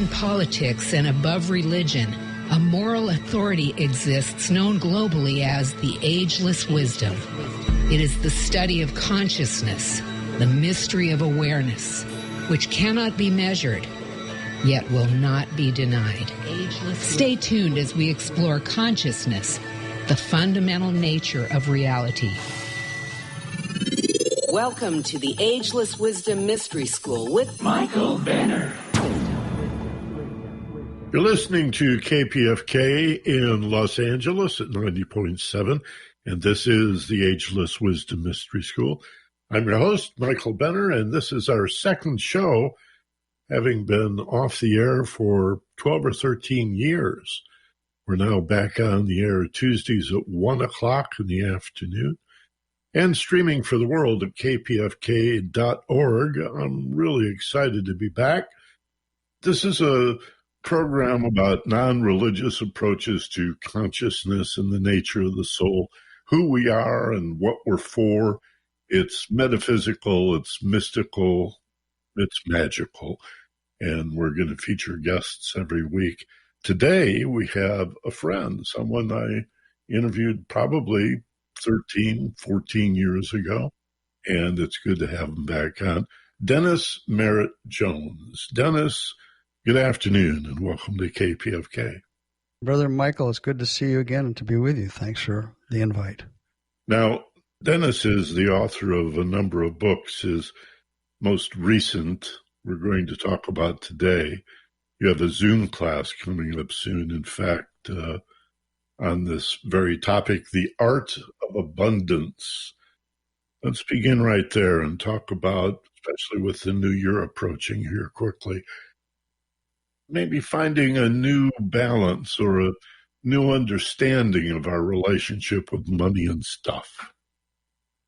beyond politics and above religion, a moral authority exists known globally as the ageless wisdom. It is the study of consciousness, the mystery of awareness, which cannot be measured, yet will not be denied. Stay tuned as we explore consciousness, the fundamental nature of reality. Welcome to the Ageless Wisdom Mystery School with Michael Benner. You're listening to KPFK in Los Angeles at 90.7, and this is the Ageless Wisdom Mystery School. I'm your host, Michael Benner, and this is our second show, having been off the air for 12 or 13 years. We're now back on the air Tuesdays at 1 o'clock in the afternoon and streaming for the world at kpfk.org. I'm really excited to be back. This is a program about non-religious approaches to consciousness and the nature of the soul, who we are and what we're for. It's metaphysical, it's mystical, it's magical, and we're going to feature guests every week. Today, we have a friend, someone I interviewed probably 13, 14 years ago, and it's good to have him back on. Dennis Merritt Jones. Dennis, good afternoon, and welcome to KPFK. Brother Michael, it's good to see you again and to be with you. Thanks for the invite. Now, Dennis is the author of a number of books. His most recent, we're going to talk about today. You have a Zoom class coming up soon, in fact, on this very topic, the art of abundance. Let's begin right there and talk about, especially with the new year approaching here quickly, maybe finding a new balance or a new understanding of our relationship with money and stuff.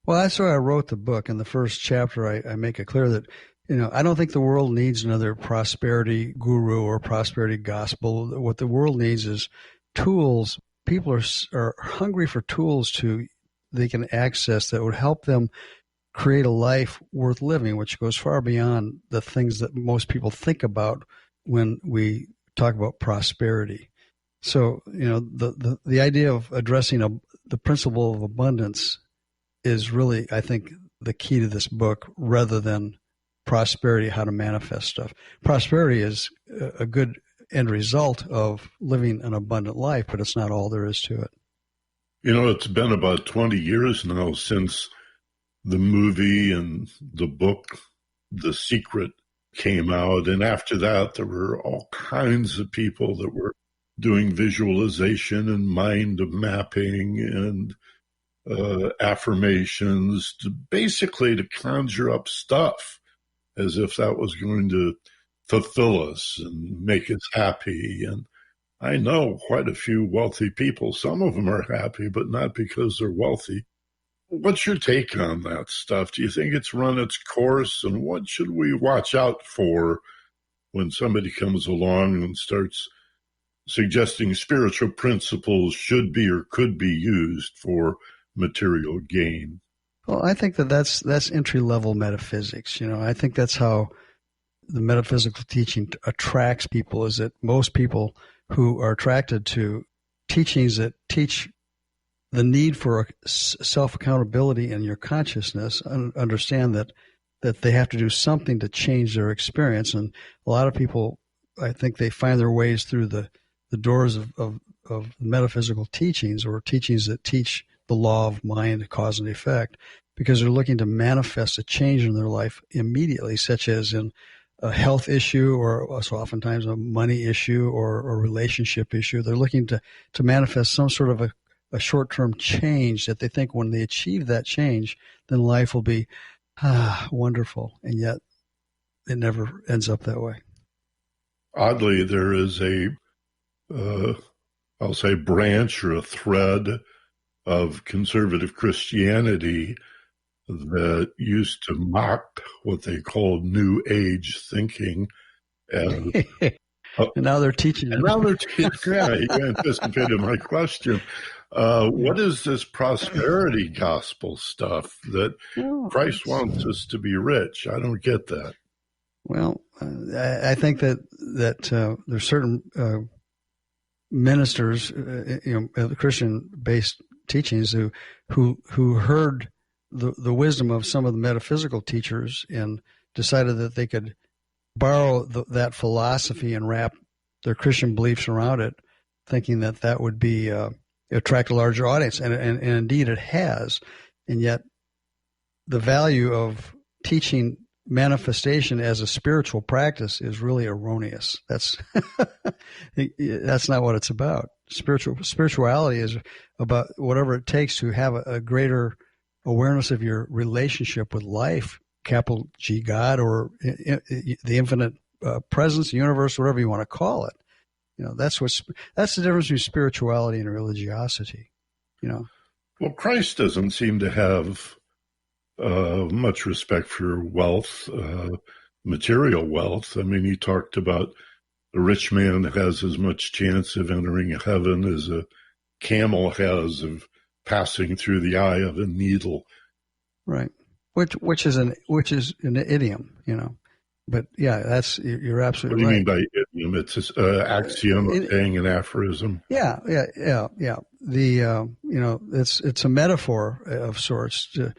Well, that's why I wrote the book. In the first chapter, I make it clear that, I don't think the world needs another prosperity guru or prosperity gospel. What the world needs is tools. People are hungry for tools they can access that would help them create a life worth living, which goes far beyond the things that most people think about when we talk about prosperity. So, the idea of addressing the principle of abundance is really, I think, the key to this book, rather than prosperity, how to manifest stuff. Prosperity is a good end result of living an abundant life, but it's not all there is to it. It's been about 20 years now since the movie and the book, The Secret, came out. And after that, there were all kinds of people that were doing visualization and mind mapping and affirmations basically to conjure up stuff as if that was going to fulfill us and make us happy. And I know quite a few wealthy people. Some of them are happy, but not because they're wealthy. What's your take on that stuff? Do you think it's run its course? And what should we watch out for when somebody comes along and starts suggesting spiritual principles should be or could be used for material gain? Well, I think that's entry-level metaphysics. I think that's how the metaphysical teaching attracts people, is that most people who are attracted to teachings that teach the need for self-accountability in your consciousness understand that they have to do something to change their experience. And a lot of people, I think, they find their ways through the doors of metaphysical teachings, or teachings that teach the law of mind, cause and effect, because they're looking to manifest a change in their life immediately, such as in a health issue, or so oftentimes a money issue, or a relationship issue. They're looking to manifest some sort of a short-term change that they think when they achieve that change, then life will be wonderful. And yet it never ends up that way. Oddly, there is I'll say branch or a thread of conservative Christianity that used to mock what they called New Age thinking. And now they're teaching it. Now they're teaching. Yeah, you anticipated my question. What is this prosperity gospel stuff that Christ wants us to be rich? I don't get that. Well, I think that there's certain ministers, Christian-based teachings, who heard the wisdom of some of the metaphysical teachers and decided that they could borrow that philosophy and wrap their Christian beliefs around it, thinking that would be attract a larger audience, and indeed it has. And yet, the value of teaching manifestation as a spiritual practice is really erroneous. That's not what it's about. Spirituality is about whatever it takes to have a greater awareness of your relationship with life, capital G God, or the infinite presence, universe, whatever you want to call it. That's the difference between spirituality and religiosity. Well, Christ doesn't seem to have much respect for wealth, material wealth. I mean, he talked about the rich man has as much chance of entering heaven as a camel has of passing through the eye of a needle. Right. Which is an idiom, But yeah, you're absolutely right. What do you mean by idiom? It's an axiom, saying an aphorism. Yeah. It's a metaphor of sorts to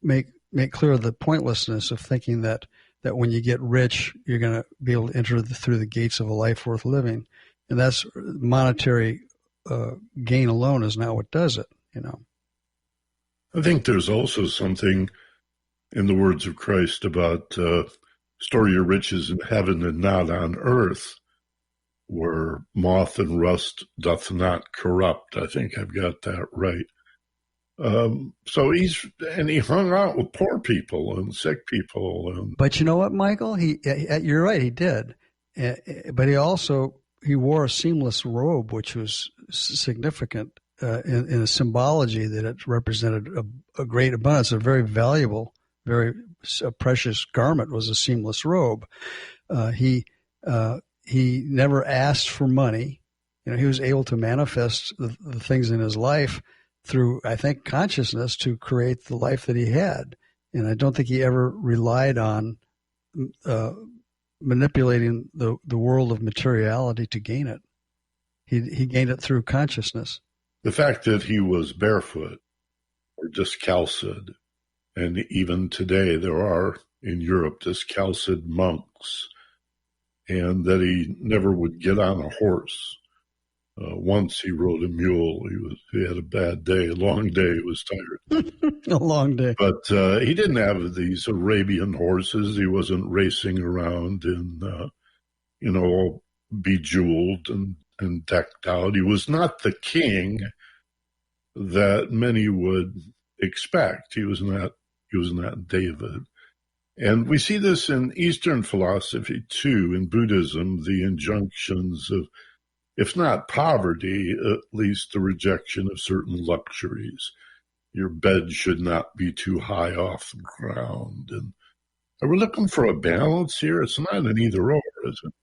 make clear the pointlessness of thinking that when you get rich, you're going to be able to enter through the gates of a life worth living, and that's monetary gain alone is not what does it. I think there's also something in the words of Christ about store your riches in heaven and not on earth, where moth and rust doth not corrupt. I think I've got that right. So he hung out with poor people and sick people. But you know what, Michael? You're right, he did. But he wore a seamless robe, which was significant in a symbology that it represented a great abundance, a very valuable, very precious garment was a seamless robe. He never asked for money. He was able to manifest the things in his life through, I think, consciousness to create the life that he had. And I don't think he ever relied on manipulating the world of materiality to gain it. He gained it through consciousness. The fact that he was barefoot or discalcid, and even today there are in Europe discalcid monks, and that he never would get on a horse. Once he rode a mule. He had a bad day, a long day. He was tired. A long day. But he didn't have these Arabian horses. He wasn't racing around in, all bejeweled and decked out. He was not the king that many would expect. He was not David. And we see this in Eastern philosophy too, in Buddhism, the injunctions of, if not poverty, at least the rejection of certain luxuries. Your bed should not be too high off the ground. And are we looking for a balance here? It's not an either or, is it?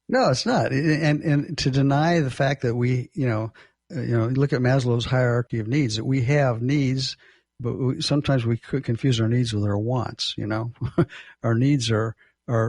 No, it's not. And to deny the fact that we, look at Maslow's hierarchy of needs, that we have needs, but sometimes we could confuse our needs with our wants. Our needs are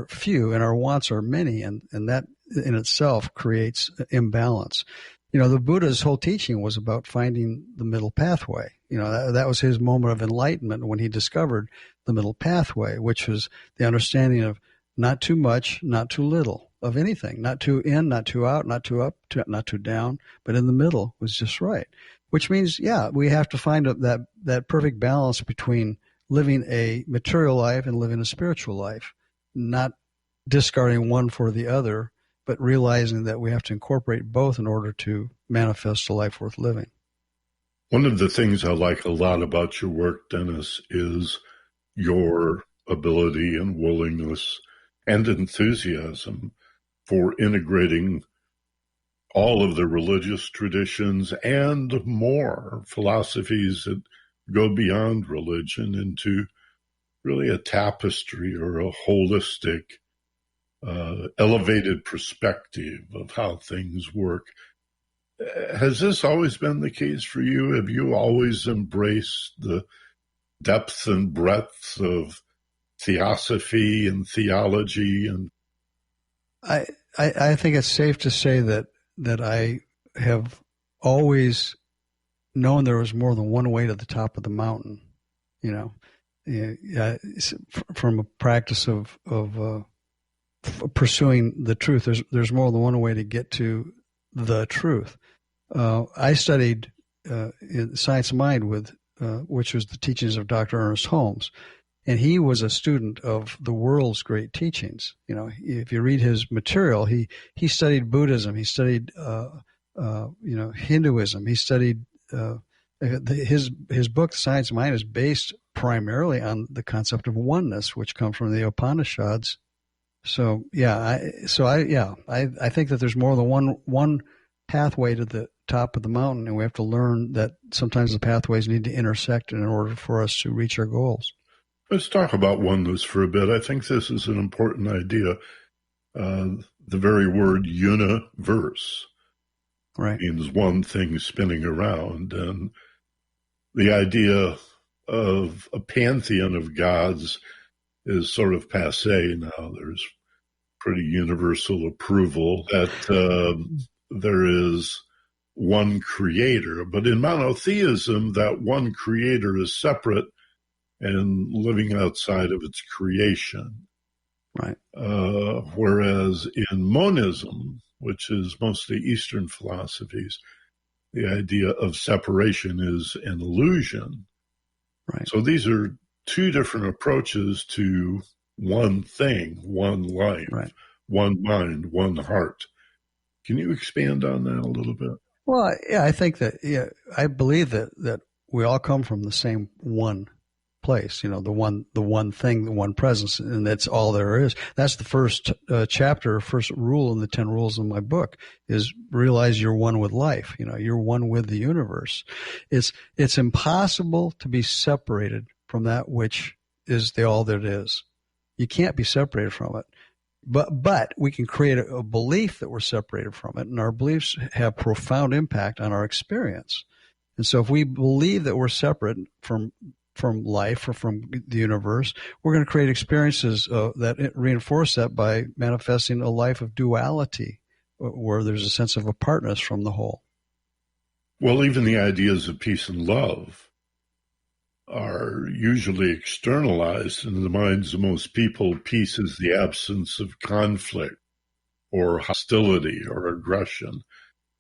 few and our wants are many, and that in itself creates imbalance. The Buddha's whole teaching was about finding the middle pathway. That was his moment of enlightenment when he discovered the middle pathway, which was the understanding of not too much, not too little of anything, not too in, not too out, not too up, not too down, but in the middle was just right. Which means, we have to find that perfect balance between living a material life and living a spiritual life, not discarding one for the other, but realizing that we have to incorporate both in order to manifest a life worth living. One of the things I like a lot about your work, Dennis, is your ability and willingness and enthusiasm for integrating all of the religious traditions and more philosophies that go beyond religion into really a tapestry or a holistic, elevated perspective of how things work. Has this always been the case for you? Have you always embraced the depth and breadth of theosophy and theology. And I think it's safe to say that I have always known there was more than one way to the top of the mountain, from a practice of pursuing the truth. There's more than one way to get to the truth. I studied in Science of Mind which was the teachings of Dr. Ernest Holmes. And he was a student of the world's great teachings. If you read his material, he studied Buddhism. He studied, Hinduism. He studied, his book, Science of Mind, is based primarily on the concept of oneness, which comes from the Upanishads. So, I think that there's more than one pathway to the top of the mountain, and we have to learn that sometimes the pathways need to intersect in order for us to reach our goals. Let's talk about oneness for a bit. I think this is an important idea. The very word universe means one thing spinning around. And the idea of a pantheon of gods is sort of passé now. There's pretty universal approval that there is one creator. But in monotheism, that one creator is separate and living outside of its creation. Right. Whereas in monism, which is mostly Eastern philosophies, the idea of separation is an illusion. Right. So these are two different approaches to one thing, one life, one mind, one heart. Can you expand on that a little bit? Well, yeah, I think that, I believe that we all come from the same one place, the one thing, the one presence, and that's all there is. That's the first chapter, first rule in the 10 rules of my book, is realize you're one with life. You're one with the universe. It's impossible to be separated from that which is the all that is. You can't be separated from it. But we can create a belief that we're separated from it, and our beliefs have profound impact on our experience. And so if we believe that we're separate from life or from the universe, we're going to create experiences that reinforce that by manifesting a life of duality, where there's a sense of apartness from the whole. Well, even the ideas of peace and love are usually externalized in the minds of most people. Peace is the absence of conflict or hostility or aggression.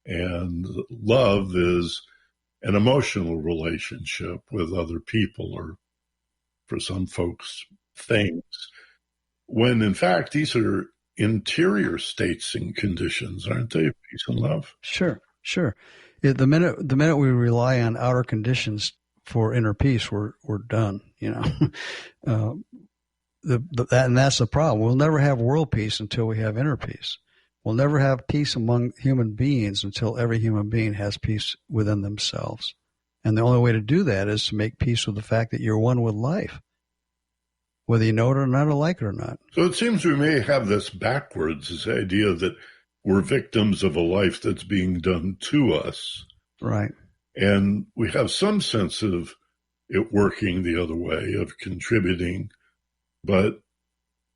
And love is an emotional relationship with other people, or for some folks, things, when in fact these are interior states and conditions, aren't they? Peace and love. Sure. The minute we rely on outer conditions for inner peace, we're done. And that's the problem. We'll never have world peace until we have inner peace. We'll never have peace among human beings until every human being has peace within themselves. And the only way to do that is to make peace with the fact that you're one with life, whether you know it or not, or like it or not. So it seems we may have this backwards, this idea that we're victims of a life that's being done to us. Right. And we have some sense of it working the other way, of contributing. But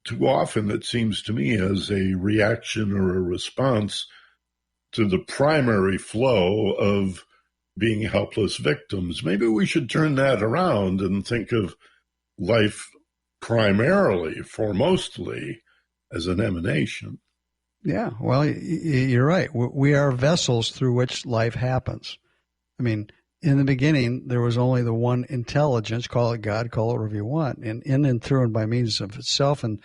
too often it seems to me as a reaction or a response to the primary flow of being helpless victims. Maybe we should turn that around and think of life primarily, foremostly, as an emanation. Yeah, well, you're right. We are vessels through which life happens. I mean, in the beginning, there was only the one intelligence, call it God, call it whatever you want, and in and through and by means of itself and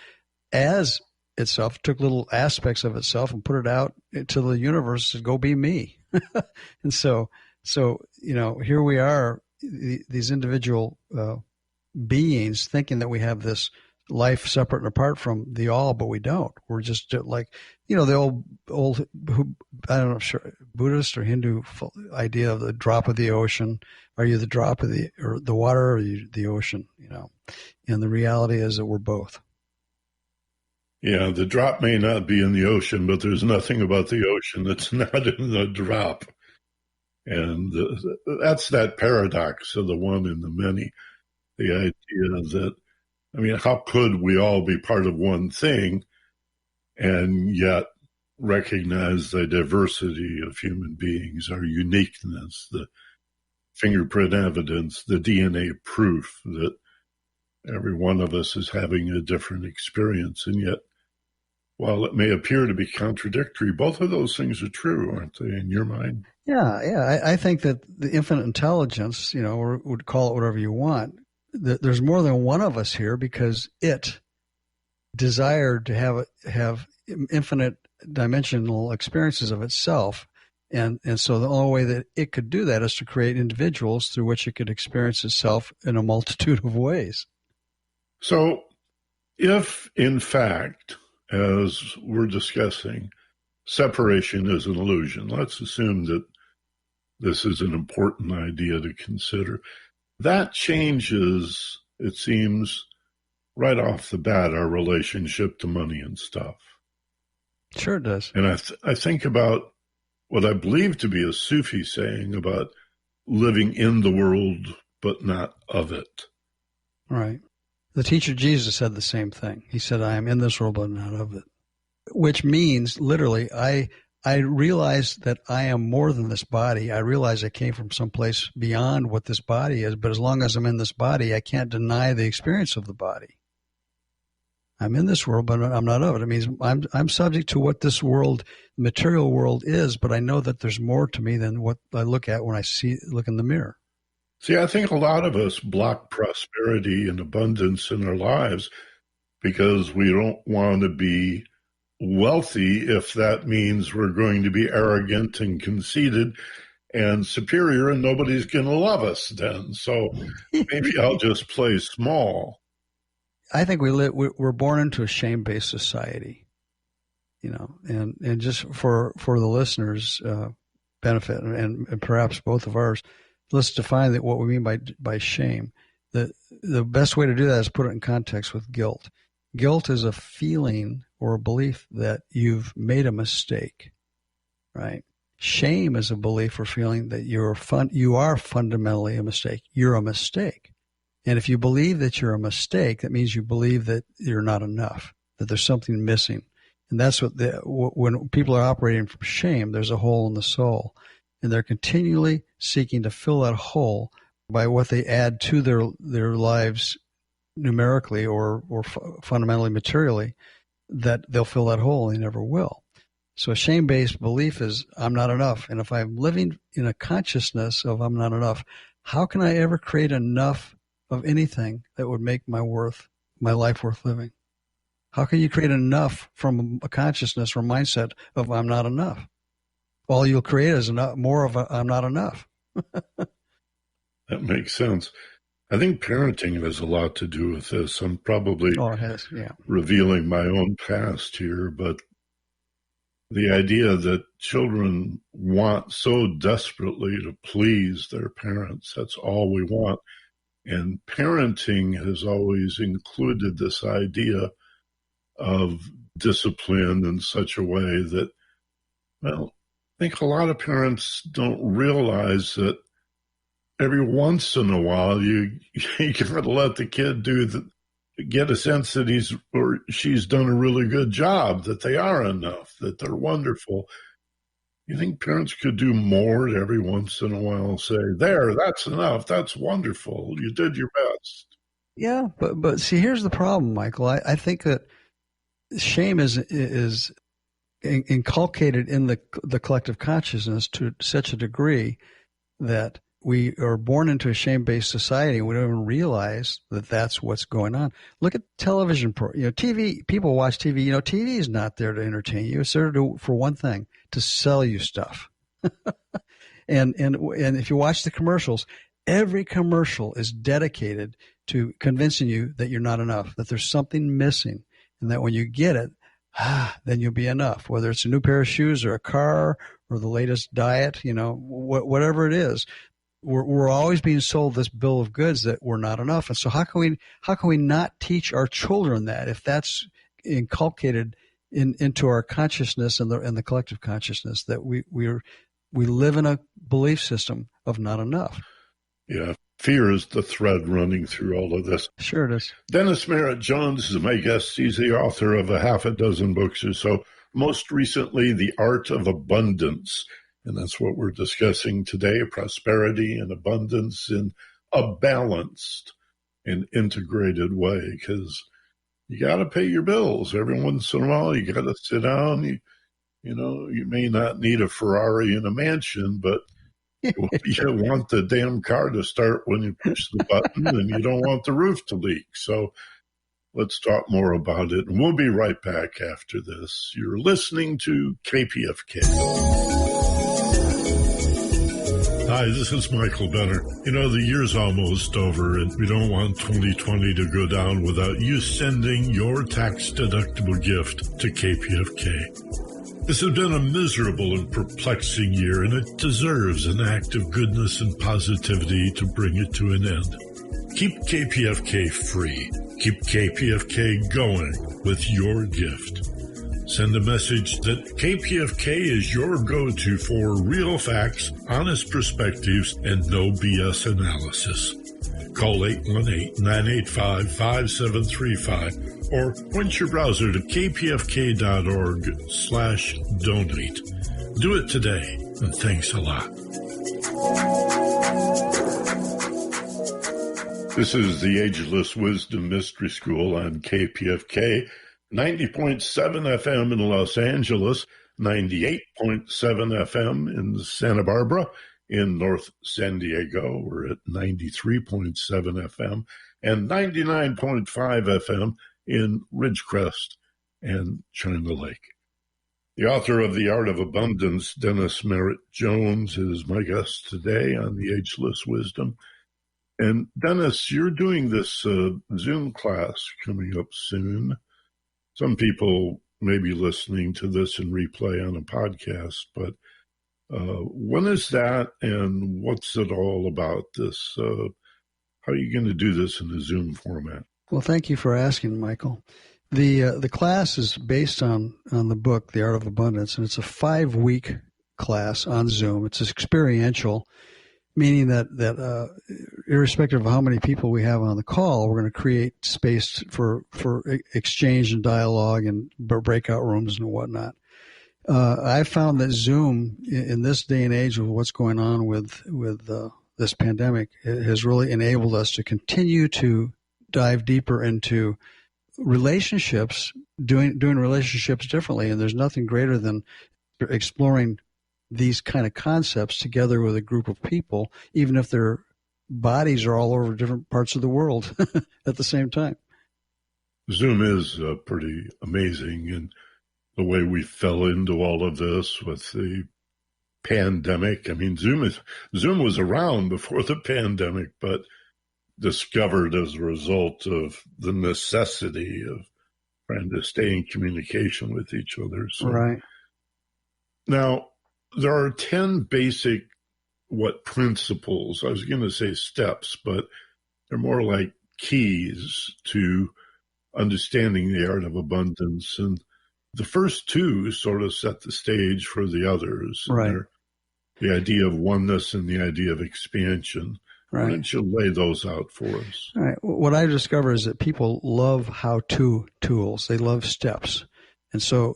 as itself, took little aspects of itself and put it out to the universe to go be me. And so, here we are, these individual beings thinking that we have this life separate and apart from the all, but we don't. We're just like, the old, I don't know, sure, Buddhist or Hindu idea of the drop of the ocean. Are you the drop of the water, or are you the ocean? And the reality is that we're both. Yeah, the drop may not be in the ocean, but there's nothing about the ocean that's not in the drop. And that's that paradox of the one and the many. The idea that I mean, how could we all be part of one thing and yet recognize the diversity of human beings, our uniqueness, the fingerprint evidence, the DNA proof that every one of us is having a different experience. And yet, while it may appear to be contradictory, both of those things are true, aren't they, in your mind? Yeah. I think that the infinite intelligence, or would call it whatever you want, there's more than one of us here because it desired to have infinite dimensional experiences of itself. And so the only way that it could do that is to create individuals through which it could experience itself in a multitude of ways. So if, in fact, as we're discussing, separation is an illusion, let's assume that this is an important idea to consider. That changes, it seems, right off the bat, our relationship to money and stuff. Sure it does. And I think about what I believe to be a Sufi saying about living in the world, but not of it. Right. The teacher Jesus said the same thing. He said, I am in this world, but not of it. Which means, literally, I realize that I am more than this body. I realize I came from someplace beyond what this body is, but as long as I'm in this body, I can't deny the experience of the body. I'm in this world, but I'm not of it. It means I'm subject to what this world, material world is, but I know that there's more to me than what I look at when I look in the mirror. See, I think a lot of us block prosperity and abundance in our lives because we don't want to be wealthy if that means we're going to be arrogant and conceited and superior and nobody's going to love us then. So maybe I'll just play small. I think we're born into a shame-based society, and just for the listeners' benefit and perhaps both of ours, let's define what we mean by shame. The best way to do that is put it in context with guilt. Guilt is a feeling or a belief that you've made a mistake, right? Shame is a belief or feeling that you are fundamentally a mistake. You're a mistake. And if you believe that you're a mistake, that means you believe that you're not enough, that there's something missing. And that's when people are operating from shame, there's a hole in the soul. And they're continually seeking to fill that hole by what they add to their lives numerically or fundamentally materially, that they'll fill that hole and they never will. So a shame-based belief is I'm not enough. And if I'm living in a consciousness of I'm not enough, how can I ever create enough of anything that would make my life worth living? How can you create enough from a consciousness or mindset of I'm not enough? All you'll create is more of a I'm not enough. That makes sense. I think parenting has a lot to do with this. I'm probably revealing my own past here, but the idea that children want so desperately to please their parents, that's all we want. And parenting has always included this idea of discipline in such a way that, well, I think a lot of parents don't realize that every once in a while you got to let the kid get a sense that he's or she's done a really good job, that they are enough, that they're wonderful. You think parents could do more to every once in a while say, there, that's enough, that's wonderful, you did your best? Yeah, but see, here's the problem, Michael. I think that shame is inculcated in the collective consciousness to such a degree that we are born into a shame-based society and we don't even realize that that's what's going on. Look at television, TV. People watch TV. TV is not there to entertain you. It's there for one thing, to sell you stuff. and if you watch the commercials, every commercial is dedicated to convincing you that you're not enough, that there's something missing, and that when you get it, then you'll be enough. Whether it's a new pair of shoes or a car or the latest diet, whatever it is. We're always being sold this bill of goods that we're not enough. And so how can we not teach our children that if that's inculcated into our consciousness and the collective consciousness, that we live in a belief system of not enough? Yeah. fear is the thread running through all of this. Sure it is. Dennis Merritt Jones is my guest. He's the author of a half a dozen books or so, most recently, The Art of Abundance. And that's what we're discussing today, prosperity and abundance in a balanced and integrated way, because you got to pay your bills. Every once in a while, you got to sit down. You may not need a Ferrari and a mansion, but you want the damn car to start when you push the button, and you don't want the roof to leak. So let's talk more about it. And we'll be right back after this. You're listening to KPFK. Hi, this is Michael Benner. The year's almost over, and we don't want 2020 to go down without you sending your tax-deductible gift to KPFK. This has been a miserable and perplexing year, and it deserves an act of goodness and positivity to bring it to an end. Keep KPFK free. Keep KPFK going with your gift. Send a message that KPFK is your go-to for real facts, honest perspectives, and no BS analysis. Call 818-985-5735 or point your browser to kpfk.org/donate. Do it today, and thanks a lot. This is the Ageless Wisdom Mystery School on KPFK. 90.7 FM in Los Angeles, 98.7 FM in Santa Barbara, in North San Diego, we're at 93.7 FM, and 99.5 FM in Ridgecrest and China Lake. The author of The Art of Abundance, Dennis Merritt Jones, is my guest today on the Ageless Wisdom. And Dennis, you're doing this Zoom class coming up soon. Some people may be listening to this in replay on a podcast, but when is that, and what's it all about? This? How are you going to do this in a Zoom format? Well, thank you for asking, Michael. The class is based on the book, The Art of Abundance, and it's a 5-week class on Zoom. It's experiential, meaning that irrespective of how many people we have on the call, we're going to create space for exchange and dialogue and breakout rooms and whatnot. I found that Zoom, in this day and age of what's going on with this pandemic, it has really enabled us to continue to dive deeper into relationships, doing relationships differently. And there's nothing greater than exploring these kind of concepts together with a group of people, even if their bodies are all over different parts of the world at the same time. Zoom is pretty amazing, and the way we fell into all of this with the pandemic. I mean, Zoom was around before the pandemic, but discovered as a result of the necessity of trying to stay in communication with each other. So, right. Now, there are 10 basic, principles? I was going to say steps, but they're more like keys to understanding the art of abundance. And the first two sort of set the stage for the others. Right. The idea of oneness and the idea of expansion. Right. Why don't you lay those out for us? All right. What I discovered is that people love how-to tools. They love steps. And so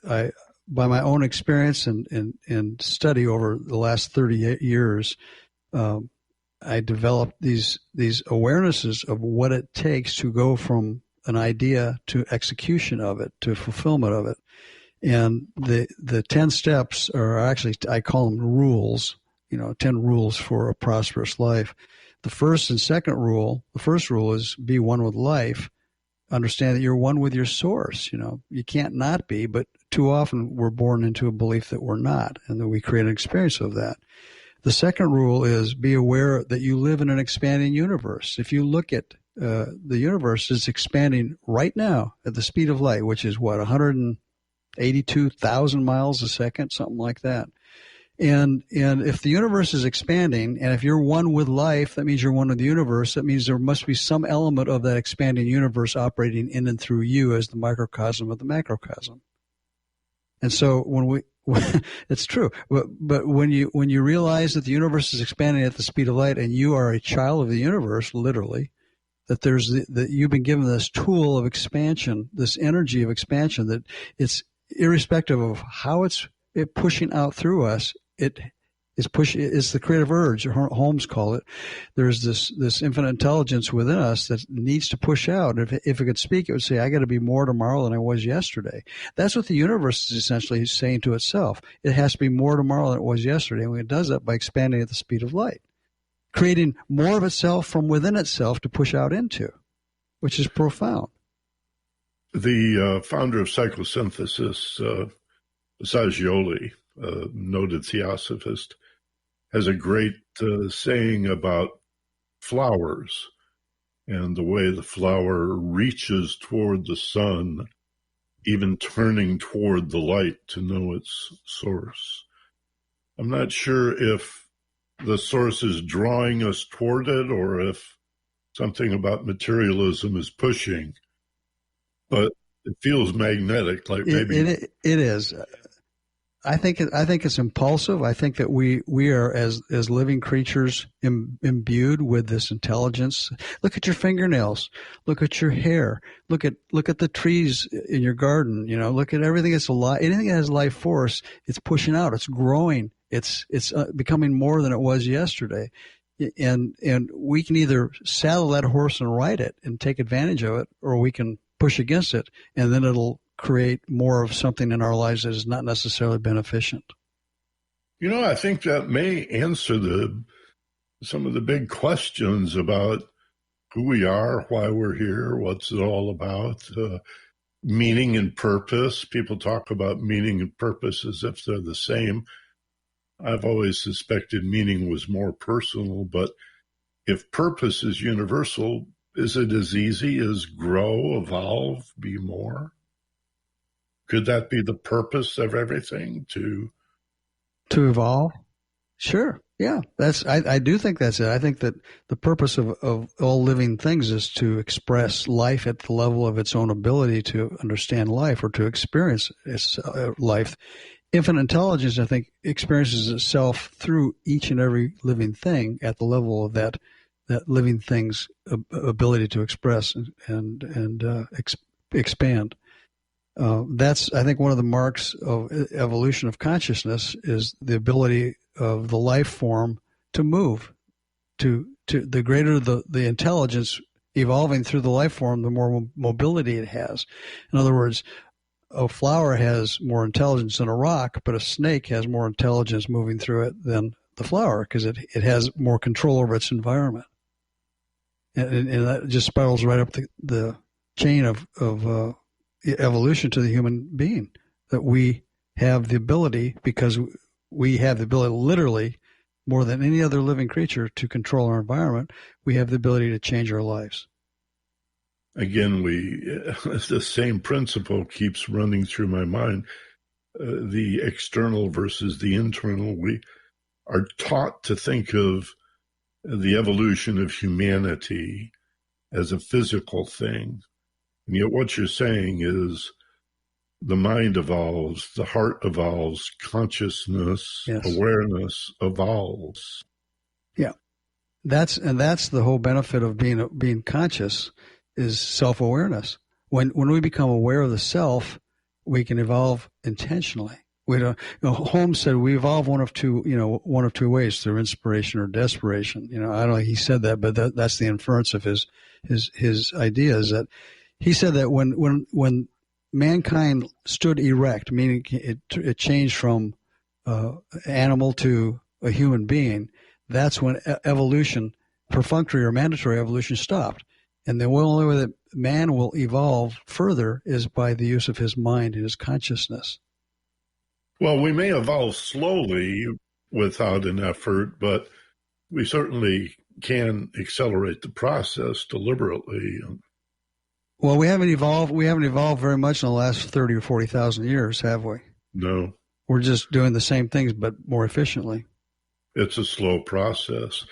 I by my own experience and study over the last 38 years, I developed these awarenesses of what it takes to go from an idea to execution of it, to fulfillment of it. And the 10 steps are actually, I call them rules, 10 rules for a prosperous life. The first and second rule, the first rule is be one with life. Understand that you're one with your source. You can't not be, but too often we're born into a belief that we're not, and that we create an experience of that. The second rule is be aware that you live in an expanding universe. If you look at the universe, is expanding right now at the speed of light, which is 182,000 miles a second, something like that. And if the universe is expanding, and if you're one with life, that means you're one with the universe. That means there must be some element of that expanding universe operating in and through you as the microcosm of the macrocosm. And so when It's true. But when you realize that the universe is expanding at the speed of light and you are a child of the universe, literally, that that you've been given this tool of expansion, this energy of expansion, that it's irrespective of how it's pushing out through us, it's the creative urge, Holmes call it. There's this infinite intelligence within us that needs to push out. If it could speak, it would say, I got to be more tomorrow than I was yesterday. That's what the universe is essentially saying to itself. It has to be more tomorrow than it was yesterday. And it does that by expanding at the speed of light, creating more of itself from within itself to push out into, which is profound. The founder of psychosynthesis, Saggioli, noted theosophist, has a great saying about flowers and the way the flower reaches toward the sun, even turning toward the light to know its source. I'm not sure if the source is drawing us toward it or if something about materialism is pushing, but it feels magnetic, like maybe it is. I think it's impulsive. I think that we are as living creatures imbued with this intelligence. Look at your fingernails. Look at your hair. Look at the trees in your garden. Look at everything that's alive. Anything that has life force, it's pushing out. It's growing. It's becoming more than it was yesterday. And we can either saddle that horse and ride it and take advantage of it, or we can push against it, and then it'll create more of something in our lives that is not necessarily beneficent. I think that may answer some of the big questions about who we are, why we're here, what's it all about, meaning and purpose. People talk about meaning and purpose as if they're the same. I've always suspected meaning was more personal, but if purpose is universal, is it as easy as grow, evolve, be more? Could that be the purpose of everything, to evolve? Sure. Yeah. I do think that's it. I think that the purpose of all living things is to express life at the level of its own ability to understand life or to experience its life. Infinite intelligence, I think, experiences itself through each and every living thing at the level of that living thing's ability to express and expand. That's, I think, one of the marks of evolution of consciousness is the ability of the life form to move. To the greater the intelligence evolving through the life form, the more mobility it has. In other words, a flower has more intelligence than a rock, but a snake has more intelligence moving through it than the flower because it has more control over its environment. And that just spirals right up the chain of evolution to the human being, that we have the ability, because we have the ability literally more than any other living creature to control our environment, we have the ability to change our lives. Again, the same principle keeps running through my mind, the external versus the internal. We are taught to think of the evolution of humanity as a physical thing. And yet what you're saying is the mind evolves, the heart evolves, consciousness, yes, awareness evolves. Yeah. That's the whole benefit of being conscious is self-awareness. When we become aware of the self, we can evolve intentionally. We don't, Holmes said we evolve one of two ways, through inspiration or desperation. I don't know he said that, but that's the inference of his idea, is that he said that when mankind stood erect, meaning it changed from animal to a human being, that's when evolution, perfunctory or mandatory evolution, stopped. And the only way that man will evolve further is by the use of his mind and his consciousness. Well, we may evolve slowly without an effort, but we certainly can accelerate the process deliberately. Well, we haven't evolved very much in the last 30 or 40,000 years, have we? No. We're just doing the same things, but more efficiently. It's a slow process.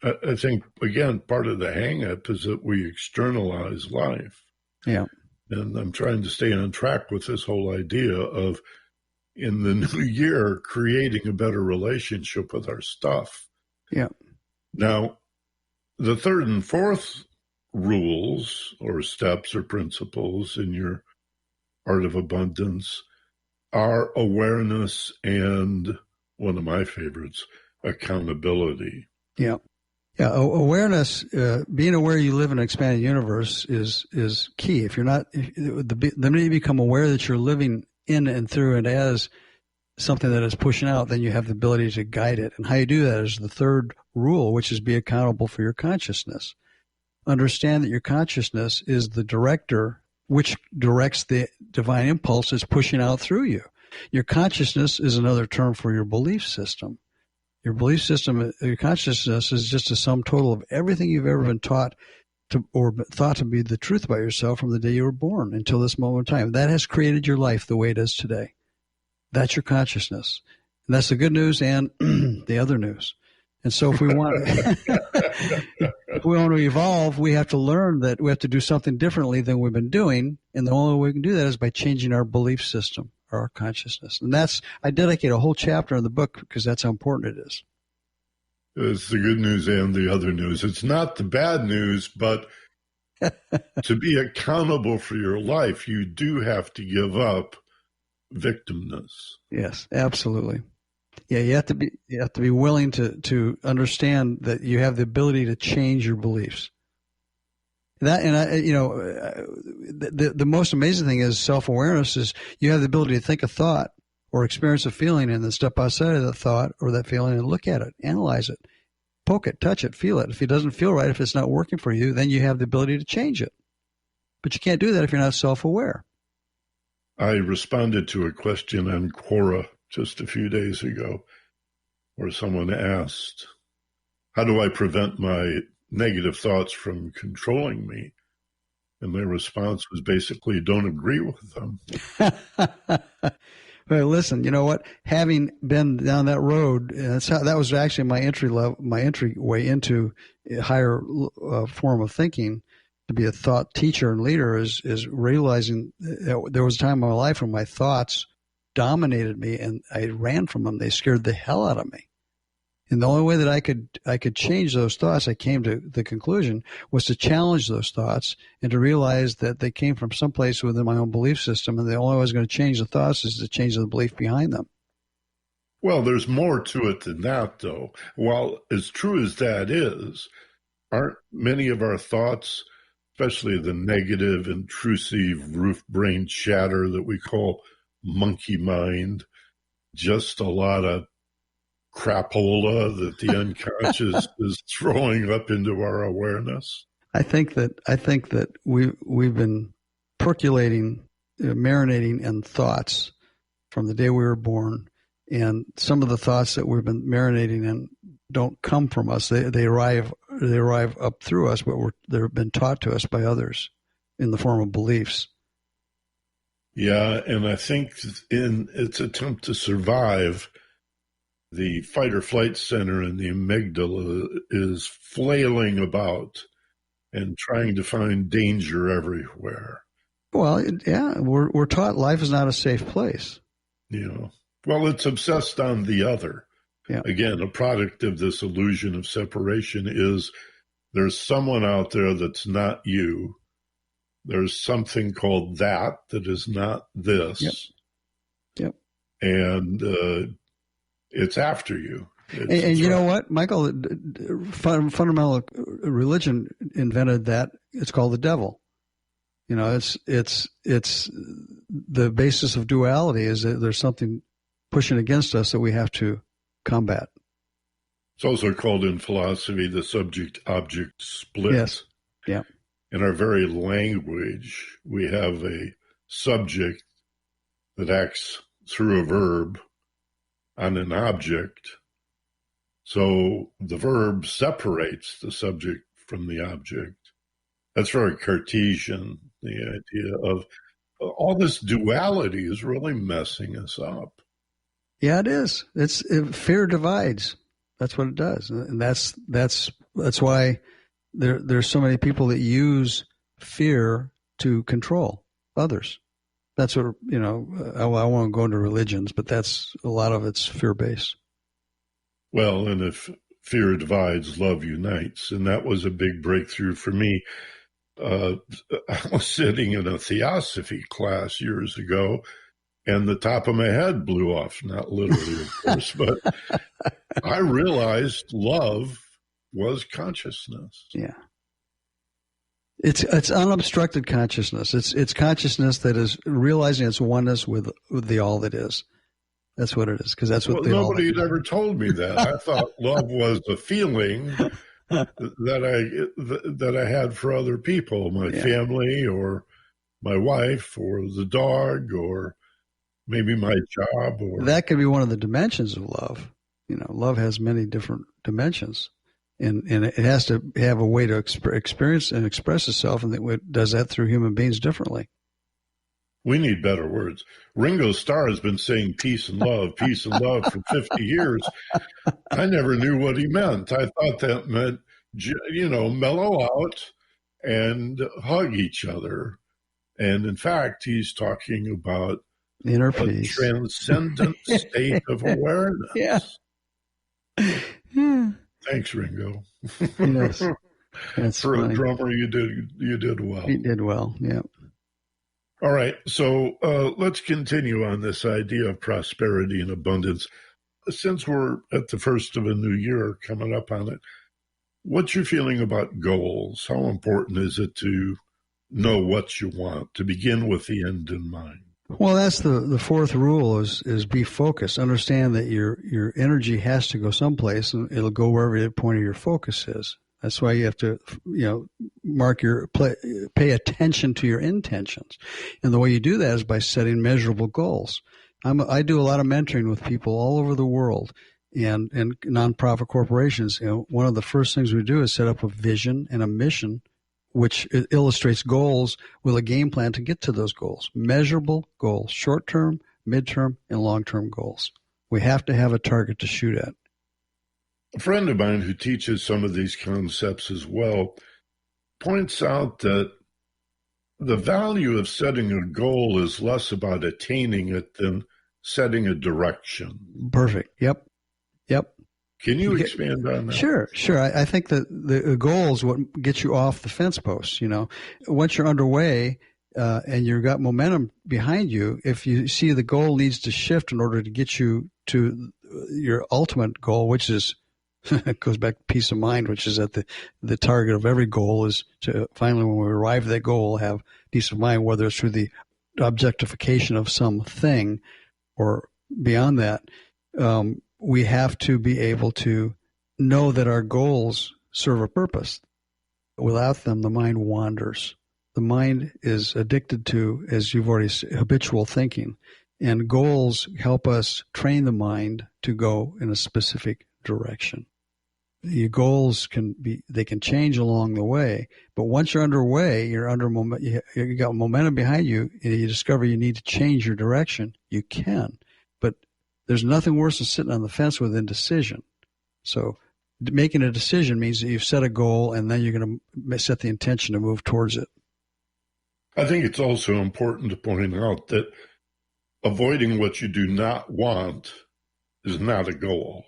I think, again, part of the hang-up is that we externalize life. Yeah. And I'm trying to stay on track with this whole idea of in the new year creating a better relationship with our stuff. Yeah. Now, the third and fourth rules or steps or principles in your Art of Abundance are awareness and, one of my favorites, accountability. Yeah. Yeah. Awareness, being aware you live in an expanded universe is key. If you're not, the minute you become aware that you're living in and through and as something that is pushing out, then you have the ability to guide it. And how you do that is the third rule, which is be accountable for your consciousness. Understand that your consciousness is the director which directs the divine impulse that's pushing out through you. Your consciousness is another term for your belief system. Your belief system, your consciousness is just a sum total of everything you've ever been taught to or thought to be the truth about yourself from the day you were born until this moment in time. That has created your life the way it is today. That's your consciousness. And that's the good news and the other news. And so if we want to evolve, we have to learn that we have to do something differently than we've been doing. And the only way we can do that is by changing our belief system, or our consciousness. And I dedicate a whole chapter in the book because that's how important it is. It's the good news and the other news. It's not the bad news, but to be accountable for your life, you do have to give up victimness. Yes, absolutely. Yeah, you have to be willing to understand that you have the ability to change your beliefs. The most amazing thing is self-awareness is you have the ability to think a thought or experience a feeling and then step outside of that thought or that feeling and look at it, analyze it, poke it, touch it, feel it. If it doesn't feel right, if it's not working for you, then you have the ability to change it. But you can't do that if you're not self-aware. I responded to a question on Quora just a few days ago where someone asked, how do I prevent my negative thoughts from controlling me? And their response was basically, don't agree with them. Well, listen, you know what? Having been down that road, that was actually my entryway into a higher form of thinking. To be a thought teacher and leader is realizing that there was a time in my life when my thoughts dominated me and I ran from them. They scared the hell out of me. And the only way that I could change those thoughts, I came to the conclusion, was to challenge those thoughts and to realize that they came from someplace within my own belief system. And the only way I was going to change the thoughts is to change the belief behind them. Well, there's more to it than that, though. While as true as that is, aren't many of our thoughts, especially the negative, intrusive, roof-brain chatter that we call monkey mind, just a lot of crapola that the unconscious is throwing up into our awareness? I think that we've been percolating, marinating in thoughts from the day we were born, and some of the thoughts that we've been marinating in don't come from us. They arrive up through us, but they've been taught to us by others in the form of beliefs. Yeah, and I think in its attempt to survive, the fight or flight center in the amygdala is flailing about and trying to find danger everywhere. Well, yeah, we're taught life is not a safe place. Well, it's obsessed on the other. Yeah. Again, a product of this illusion of separation is there's someone out there that's not you. There's something called that is not this. Yep. And it's after you. And you know what, Michael? Fundamental religion invented that. It's called the devil. It's the basis of duality is that there's something pushing against us that we have to combat. It's also called in philosophy the subject-object split. Yes. Yeah. In our very language, we have a subject that acts through a verb on an object. So the verb separates the subject from the object. That's very Cartesian, the idea of all this duality is really messing us up. Yeah, it is. Fear divides. That's what it does. And that's why there's so many people that use fear to control others. That's what, I won't go into religions, but that's a lot of it's fear-based. Well, and if fear divides, love unites. And that was a big breakthrough for me. I was sitting in a theosophy class years ago, and the top of my head blew off. Not literally, of course, but I realized love was consciousness. Yeah. It's unobstructed consciousness. It's consciousness that is realizing its oneness with the all that is. That's what it is, because that's what nobody had ever told me that. I thought love was a feeling that I had for other people, my family, or my wife, or the dog, or maybe my job. Or that could be one of the dimensions of love. Love has many different dimensions. And it has to have a way to experience and express itself, and it does that through human beings differently. We need better words. Ringo Starr has been saying peace and love for 50 years. I never knew what he meant. I thought that meant, mellow out and hug each other. And in fact, he's talking about inner a peace, transcendent state of awareness. Yeah. Thanks, Ringo. Yes. That's for funny. A drummer, you did well. He did well, yeah. All right, so let's continue on this idea of prosperity and abundance. Since we're at the first of a new year coming up on it, what's your feeling about goals? How important is it to know what you want, to begin with the end in mind? Well, that's the fourth rule is be focused. Understand that your energy has to go someplace, and it'll go wherever the point of your focus is. That's why you have to, pay attention to your intentions. And the way you do that is by setting measurable goals. I do a lot of mentoring with people all over the world and nonprofit corporations. One of the first things we do is set up a vision and a mission, which illustrates goals with a game plan to get to those goals. Measurable goals, short-term, mid-term, and long-term goals. We have to have a target to shoot at. A friend of mine who teaches some of these concepts as well points out that the value of setting a goal is less about attaining it than setting a direction. Perfect. Yep. Can you expand on that? Sure. I think that the goal is what gets you off the fence post. Once you're underway and you've got momentum behind you, if you see the goal needs to shift in order to get you to your ultimate goal, which is it goes back to peace of mind, which is at the target of every goal is to finally, when we arrive at that goal, have peace of mind, whether it's through the objectification of something or beyond that. We have to be able to know that our goals serve a purpose. Without them, the mind wanders. The mind is addicted to, as you've already said, habitual thinking. And goals help us train the mind to go in a specific direction. Your goals can change along the way, but once you're underway, you got momentum behind you, and you discover you need to change your direction, you can. But there's nothing worse than sitting on the fence with indecision. So making a decision means that you've set a goal, and then you're going to set the intention to move towards it. I think it's also important to point out that avoiding what you do not want is not a goal.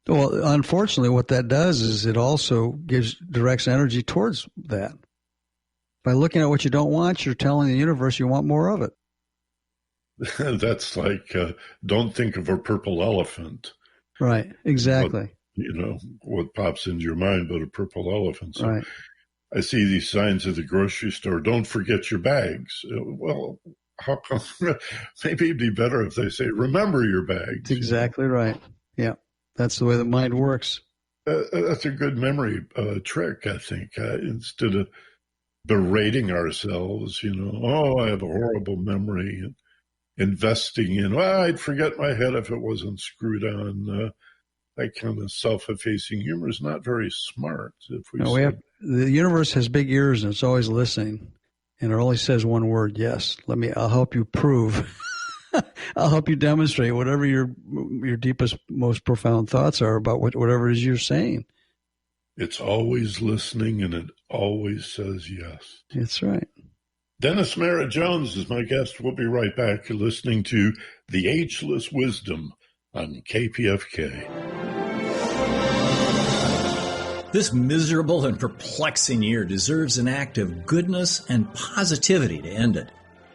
Well, unfortunately, what that does is it also directs energy towards that. By looking at what you don't want, you're telling the universe you want more of it. That's like, don't think of a purple elephant. Right, exactly. What pops into your mind but a purple elephant. So right. I see these signs at the grocery store, don't forget your bags. Well, how come? Maybe it'd be better if they say, remember your bags. That's exactly right. Yeah. That's the way the mind works. That's a good memory trick, I think. Instead of berating ourselves, I have a horrible memory, and investing in, I'd forget my head if it wasn't screwed on. That kind of self-effacing humor is not very smart. The universe has big ears, and it's always listening, and it only says one word, yes. I'll help you prove. I'll help you demonstrate whatever your deepest, most profound thoughts are about whatever it is you're saying. It's always listening, and it always says yes. That's right. Dennis Merritt Jones is my guest. We'll be right back. You're listening to The Ageless Wisdom on KPFK. This miserable and perplexing year deserves an act of goodness and positivity to end it.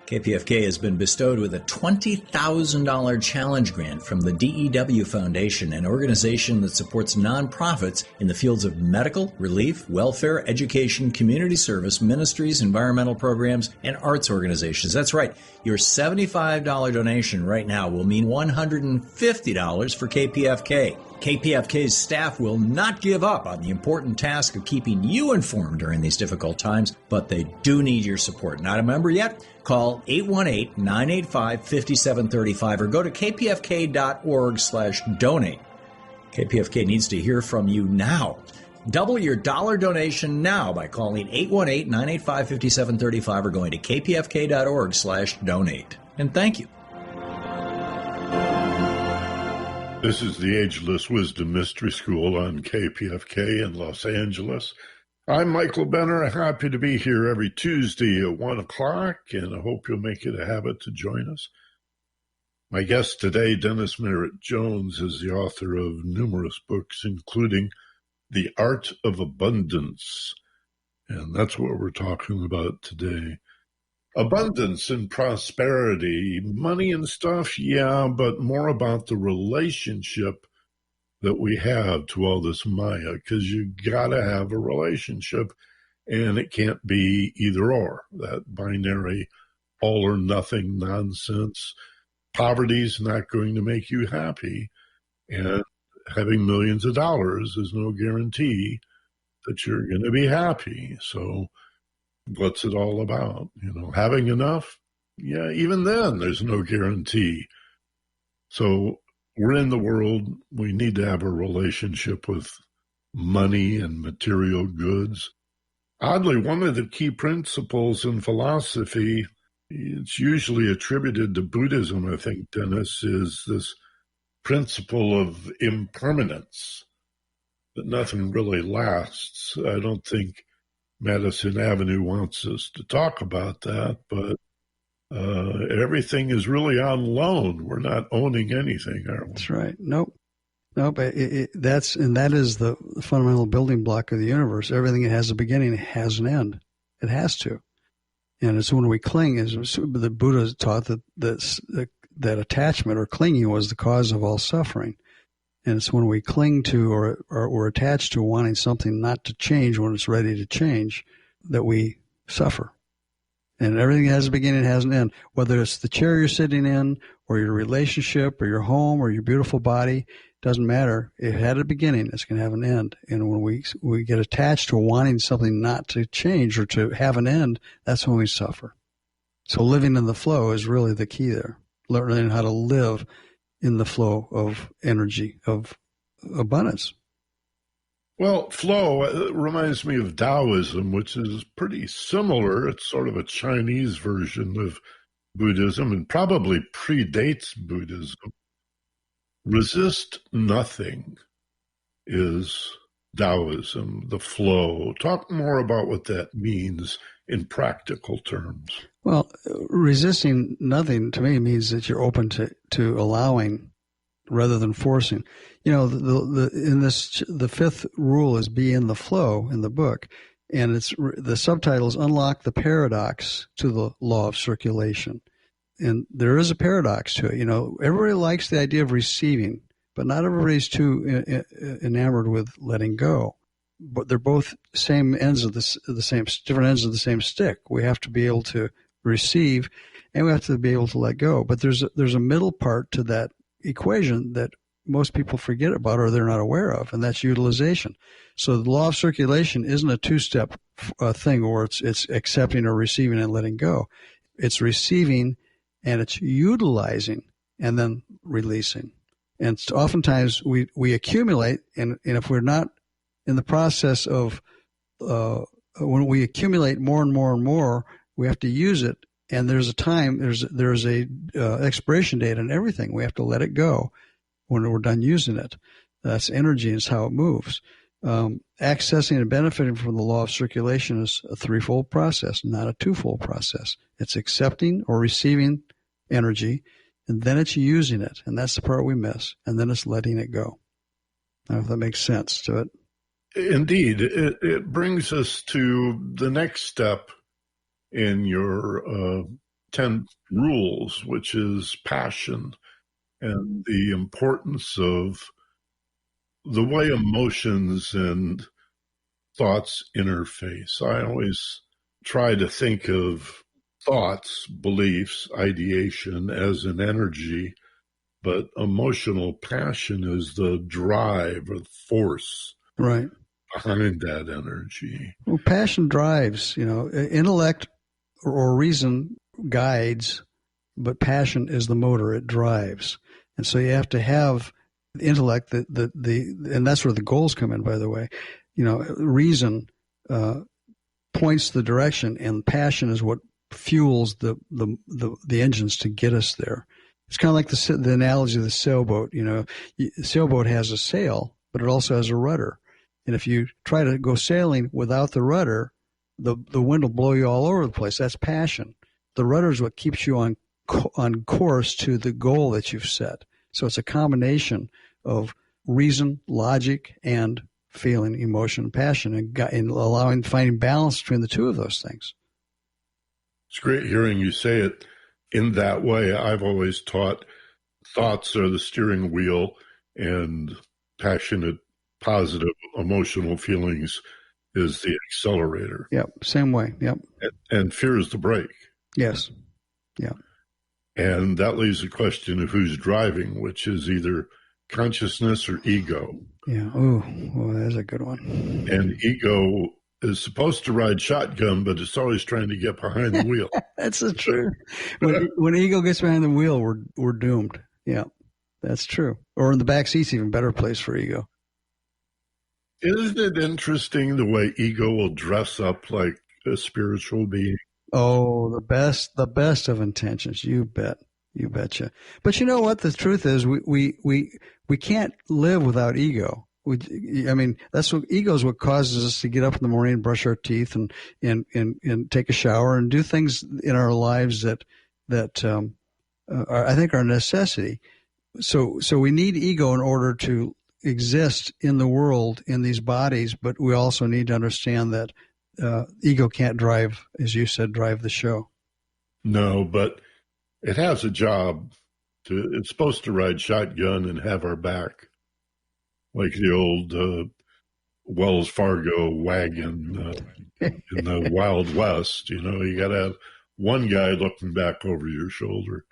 KPFK has been bestowed with a $20,000 challenge grant from the DEW Foundation, an organization that supports nonprofits in the fields of medical, relief, welfare, education, community service, ministries, environmental programs, and arts organizations. That's right. Your $75 donation right now will mean $150 for KPFK. KPFK's staff will not give up on the important task of keeping you informed during these difficult times, but they do need your support. Not a member yet? Call 818-985-5735 or go to kpfk.org/donate. KPFK needs to hear from you now. Double your dollar donation now by calling 818-985-5735 or going to kpfk.org/donate. And thank you. This is the Ageless Wisdom Mystery School on KPFK in Los Angeles. I'm Michael Benner, happy to be here every Tuesday at 1 o'clock, and I hope you'll make it a habit to join us. My guest today, Dennis Merritt Jones, is the author of numerous books, including The Art of Abundance, and that's what we're talking about today. Abundance and prosperity, money and stuff, yeah, but more about the relationship that we have to all this Maya, because you gotta have a relationship, and it can't be either or, that binary all or nothing nonsense. Poverty's not going to make you happy, and having millions of dollars is no guarantee that you're going to be happy. So what's it all about? Having enough? Yeah, even then, there's no guarantee. So we're in the world. We need to have a relationship with money and material goods. Oddly, one of the key principles in philosophy, it's usually attributed to Buddhism, I think, Dennis, is this principle of impermanence, that nothing really lasts. I don't think Madison Avenue wants us to talk about that, but everything is really on loan. We're not owning anything, are we? That's right. Nope. That is the fundamental building block of the universe. Everything that has a beginning has an end. It has to. And it's when we cling, as the Buddha taught that attachment or clinging was the cause of all suffering. And it's when we cling to or we're attached to wanting something not to change when it's ready to change that we suffer. And everything has a beginning, has an end. Whether it's the chair you're sitting in or your relationship or your home or your beautiful body, doesn't matter. It had a beginning, it's going to have an end. And when we get attached to wanting something not to change or to have an end, that's when we suffer. So living in the flow is really the key there. Learning how to live in the flow of energy, of abundance. Well, flow reminds me of Taoism, which is pretty similar. It's sort of a Chinese version of Buddhism and probably predates Buddhism. Resist nothing is Taoism, the flow. Talk more about what that means in practical terms. Well, resisting nothing to me means that you're open to allowing rather than forcing. The fifth rule is be in the flow in the book, and the subtitle is Unlock the Paradox to the Law of Circulation. And there is a paradox to it. Everybody likes the idea of receiving, but not everybody's too enamored with letting go. But they're both different ends of the same stick. We have to be able to receive, and we have to be able to let go. But there's a middle part to that equation that most people forget about or they're not aware of, and that's utilization. So the law of circulation isn't a two-step thing where it's accepting or receiving and letting go. It's receiving and it's utilizing and then releasing. And oftentimes we accumulate, and if we're not in the process of when we accumulate more and more and more, we have to use it. And there's a time, there's a expiration date on everything. We have to let it go when we're done using it. That's energy, is how it moves. Accessing and benefiting from the law of circulation is a threefold process, not a twofold process. It's accepting or receiving energy, and then it's using it, and that's the part we miss, and then it's letting it go. I don't know if that makes sense to it. Indeed. It brings us to the next step in your 10 rules, which is passion and the importance of the way emotions and thoughts interface. I always try to think of thoughts, beliefs, ideation as an energy, but emotional passion is the drive or force right behind that energy. Well, passion drives, intellect or reason guides, but passion is the motor, it drives. And so you have to have intellect, and that's where the goals come in, by the way. Reason points the direction, and passion is what fuels the engines to get us there. It's kind of like the analogy of the sailboat. The sailboat has a sail, but it also has a rudder. And if you try to go sailing without the rudder, the wind will blow you all over the place. That's passion. The rudder is what keeps you on course to the goal that you've set. So it's a combination of reason, logic, and feeling, emotion, and passion, and finding balance between the two of those things. It's great hearing you say it in that way. I've always taught thoughts are the steering wheel, and passionate, positive, emotional feelings is the accelerator. Yep, same way. Yep. And fear is the brake. Yes. Yeah. And that leaves the question of who's driving, which is either consciousness or ego. Yeah. Oh, that's a good one. And ego is supposed to ride shotgun, but it's always trying to get behind the wheel. That's the truth. When ego gets behind the wheel, we're doomed. Yeah, that's true. Or in the back seat's even better place for ego. Isn't it interesting the way ego will dress up like a spiritual being? Oh, the best of intentions. You bet. You betcha. But you know what? The truth is we can't live without ego. That's what ego is, what causes us to get up in the morning and brush our teeth and take a shower and do things in our lives that I think are a necessity. So we need ego in order to exist in the world, in these bodies, but we also need to understand that ego can't drive, as you said, drive the show. No, but it has a job. It's supposed to ride shotgun and have our back, like the old Wells Fargo wagon in the Wild West. You got to have one guy looking back over your shoulder.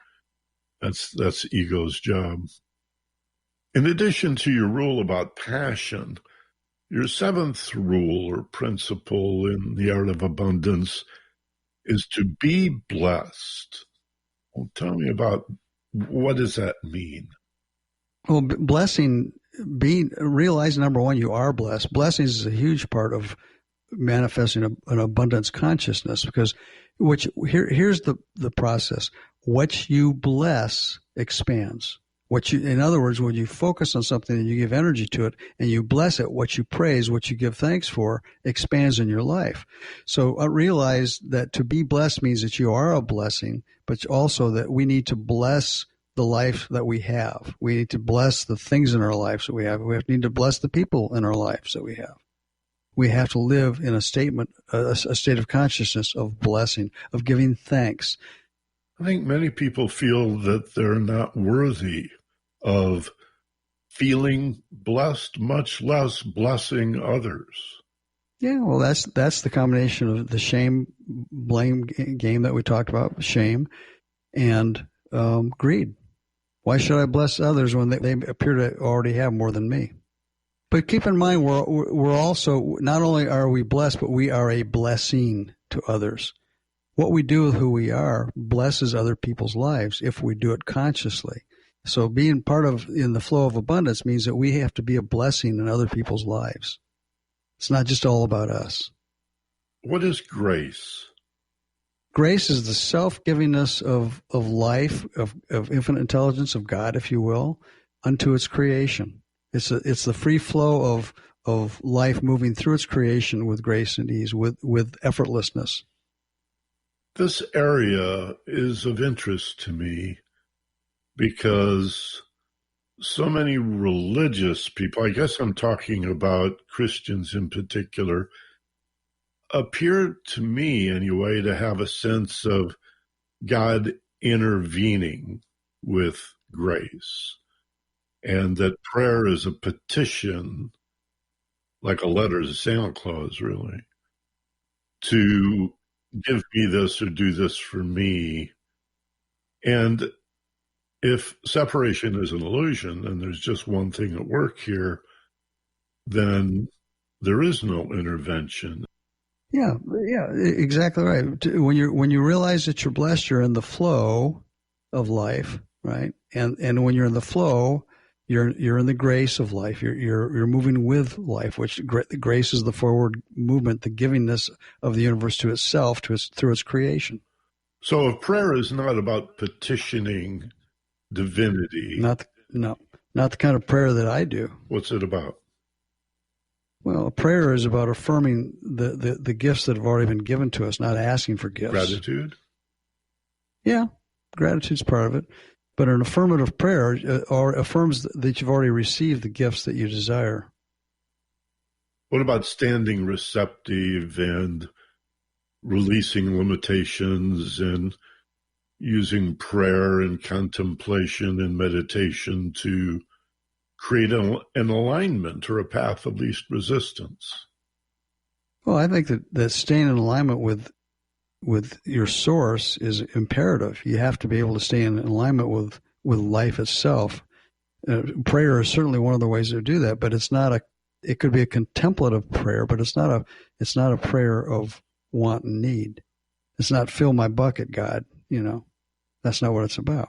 That's ego's job. In addition to your rule about passion, your seventh rule or principle in the art of abundance is to be blessed. Well, tell me about, what does that mean? Well, blessing, realizing, number one, you are blessed. Blessings is a huge part of manifesting an abundance consciousness, because here's the process. What you bless expands. In other words, when you focus on something and you give energy to it and you bless it, what you praise, what you give thanks for, expands in your life. So I realize that to be blessed means that you are a blessing, but also that we need to bless the life that we have. We need to bless the things in our lives that we have. We need to bless the people in our lives that we have. We have to live in a state of consciousness of blessing, of giving thanks. I think many people feel that they're not worthy of feeling blessed, much less blessing others. Yeah, well, that's the combination of the shame-blame game that we talked about, shame, and greed. Why should I bless others when they appear to already have more than me? But keep in mind, we're also, not only are we blessed, but we are a blessing to others. What we do with who we are blesses other people's lives if we do it consciously. So being part of in the flow of abundance means that we have to be a blessing in other people's lives. It's not just all about us. What is grace? Grace is the self-givingness of life, of infinite intelligence, of God, if you will, unto its creation. It's the free flow of life moving through its creation with grace and ease, with effortlessness. This area is of interest to me because so many religious people, I guess I'm talking about Christians in particular, appear to me anyway to have a sense of God intervening with grace, and that prayer is a petition, like a letter to Santa Claus, really, to give me this or do this for me. And if separation is an illusion and there's just one thing at work here, then there is no intervention. Yeah, exactly right. When you realize that you're blessed, you're in the flow of life, right? And when you're in the flow, you're in the grace of life. You're moving with life, which grace is the forward movement, the givingness of the universe to itself, through its creation. So if prayer is not about petitioning divinity, not the kind of prayer that I do. What's it about? Well, prayer is about affirming the gifts that have already been given to us, not asking for gifts. Gratitude? Yeah, gratitude's part of it. But an affirmative prayer affirms that you've already received the gifts that you desire. What about standing receptive and releasing limitations and using prayer and contemplation and meditation to create an alignment or a path of least resistance? Well, I think that staying in alignment with your source is imperative. You have to be able to stay in alignment with life itself. Prayer is certainly one of the ways to do that, but it could be a contemplative prayer, but it's not a prayer of want and need. It's not fill my bucket, God, That's not what it's about.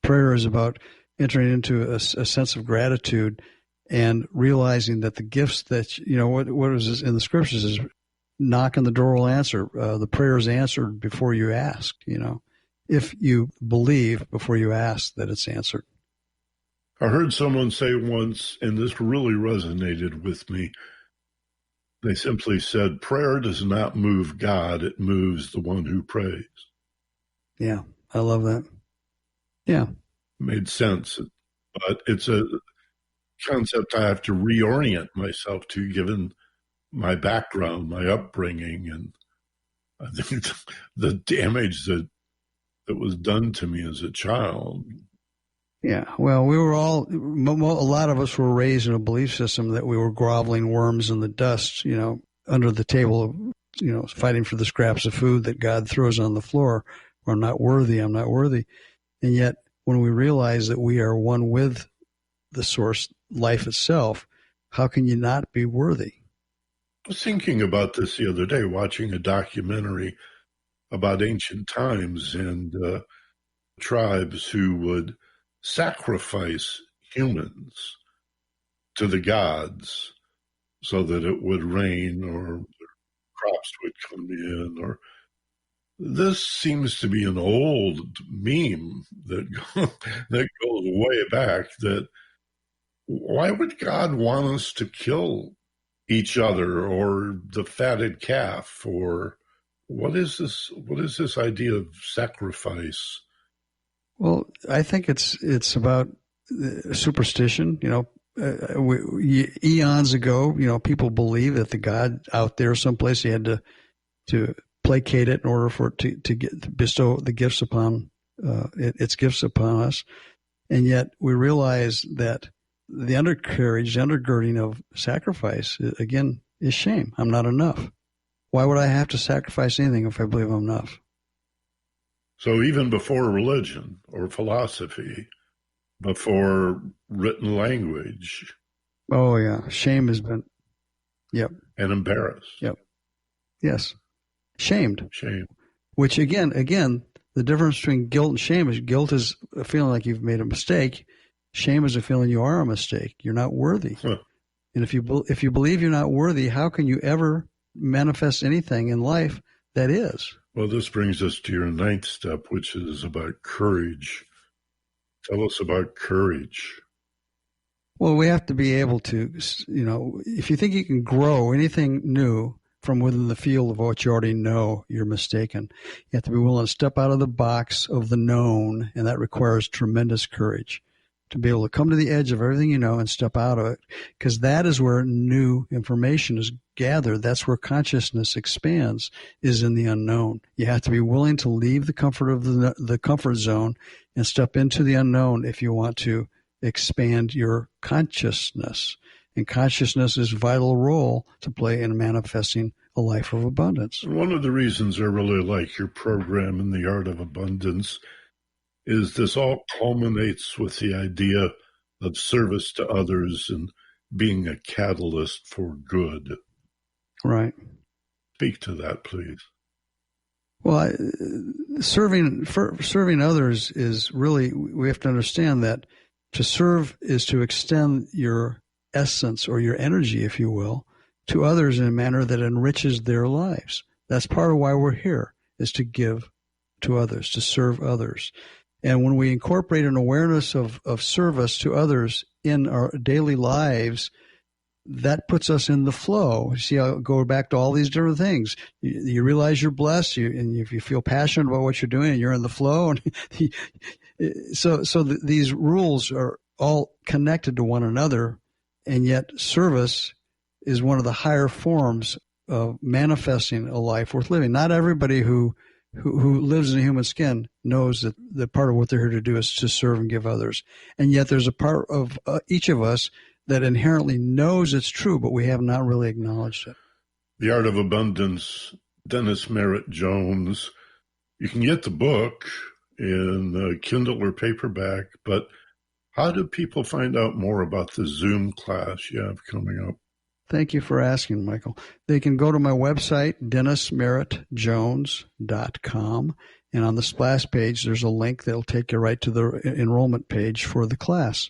Prayer is about entering into a sense of gratitude and realizing that the gifts that, what is this in the scriptures is knock and the door will answer. The prayer is answered before you ask, if you believe before you ask that it's answered. I heard someone say once, and this really resonated with me, they simply said, prayer does not move God, it moves the one who prays. Yeah, I love that. Yeah. Made sense. But it's a concept I have to reorient myself to, given my background, my upbringing, and I think the damage that was done to me as a child. Yeah, well, we were a lot of us were raised in a belief system that we were groveling worms in the dust, under the table, fighting for the scraps of food that God throws on the floor. I'm not worthy. And yet, when we realize that we are one with the source, life itself, how can you not be worthy? I was thinking about this the other day, watching a documentary about ancient times and tribes who would sacrifice humans to the gods so that it would rain or crops would come in. Or this seems to be an old meme that goes way back. That why would God want us to kill each other or the fatted calf? Or what is this idea of sacrifice? Well, I think it's about superstition. Eons ago, people believed that the God out there someplace, he had to placate it in order for it to bestow the gifts upon its gifts upon us. And yet we realize that the undergirding of sacrifice, again, is shame. I'm not enough. Why would I have to sacrifice anything if I believe I'm enough? So even before religion or philosophy, before written language. Oh, yeah. Shame has been, yep. And embarrassed. Yep. Yes. Shamed. Shame. Which, again, the difference between guilt and shame is guilt is a feeling like you've made a mistake. Shame is a feeling you are a mistake. You're not worthy. Huh. And if you believe you're not worthy, how can you ever manifest anything in life that is? Well, this brings us to your 9th step, which is about courage. Tell us about courage. Well, we have to be able to, if you think you can grow anything new from within the field of what you already know, you're mistaken. You have to be willing to step out of the box of the known, and that requires tremendous courage to be able to come to the edge of everything you know and step out of it, because that is where new information is gathered. That's where consciousness expands, is in the unknown. You have to be willing to leave the comfort of the comfort zone and step into the unknown if you want to expand your consciousness. And consciousness is a vital role to play in manifesting a life of abundance. One of the reasons I really like your program in the Art of Abundance is this all culminates with the idea of service to others and being a catalyst for good. Right. Speak to that, please. Well, serving others is really, we have to understand that to serve is to extend your essence or your energy, if you will, to others in a manner that enriches their lives. That's part of why we're here, is to give to others, to serve others. And when we incorporate an awareness of service to others in our daily lives, that puts us in the flow. You see, I'll go back to all these different things. You realize you're blessed, and if you feel passionate about what you're doing, and you're in the flow. And these rules are all connected to one another, and yet service is one of the higher forms of manifesting a life worth living. Not everybody who lives in a human skin knows that the part of what they're here to do is to serve and give others. And yet there's a part of each of us that inherently knows it's true, but we have not really acknowledged it. The Art of Abundance, Dennis Merritt Jones. You can get the book in Kindle or paperback, but how do people find out more about the Zoom class you have coming up? Thank you for asking, Michael. They can go to my website, DennisMerrittJones.com, and on the splash page, there's a link that'll take you right to the enrollment page for the class.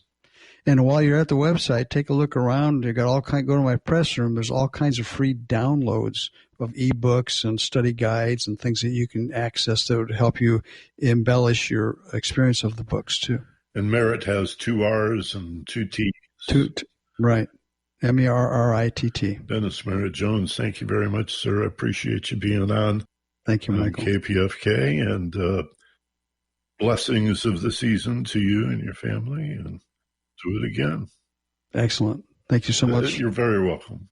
And while you're at the website, take a look around. You got all kind. Go to my press room. There's all kinds of free downloads of ebooks and study guides and things that you can access that would help you embellish your experience of the books too. And Merritt has 2 R's and 2 T's. Right. Merritt. Dennis Merritt Jones, thank you very much, sir. I appreciate you being on. Thank you, Michael. KPFK, and blessings of the season to you and your family, and do it again. Excellent. Thank you so much. You're very welcome.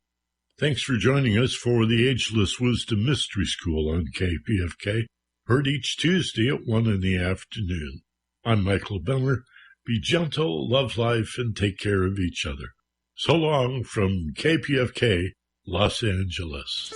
Thanks for joining us for the Ageless Wisdom Mystery School on KPFK, heard each Tuesday at 1 in the afternoon. I'm Michael Benner. Be gentle, love life, and take care of each other. So long from KPFK, Los Angeles.